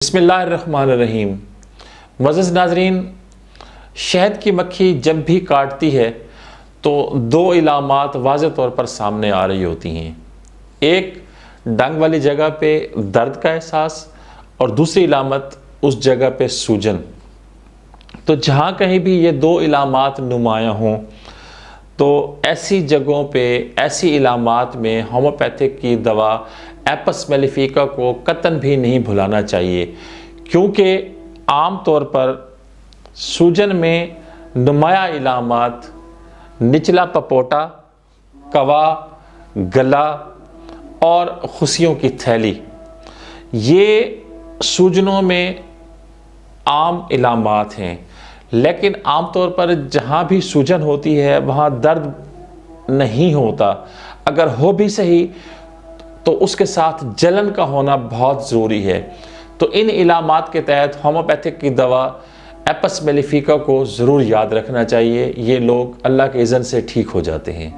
بسم اللہ الرحمن الرحیم۔ معزز ناظرین، شہد کی مکھی جب بھی کاٹتی ہے تو دو علامات واضح طور پر سامنے آ رہی ہوتی ہیں۔ ایک ڈنگ والی جگہ پہ درد کا احساس اور دوسری علامت اس جگہ پہ سوجن۔ تو جہاں کہیں بھی یہ دو علامات نمایاں ہوں تو ایسی جگہوں پہ ایسی علامات میں ہومیوپیتھک کی دوا ایپس میلیفیکا کو قطعاً بھی نہیں بھلانا چاہیے، کیونکہ عام طور پر سوجن میں نمایاں علامات نچلا پپوٹا، کوا، گلا اور خصیوں کی تھیلی، یہ سوجنوں میں عام علامات ہیں۔ لیکن عام طور پر جہاں بھی سوجن ہوتی ہے وہاں درد نہیں ہوتا، اگر ہو بھی صحیح تو اس کے ساتھ جلن کا ہونا بہت ضروری ہے۔ تو ان علامات کے تحت ہومیوپیتھک کی دوا ایپس میلیفیکا کو ضرور یاد رکھنا چاہیے، یہ لوگ اللہ کے اذن سے ٹھیک ہو جاتے ہیں۔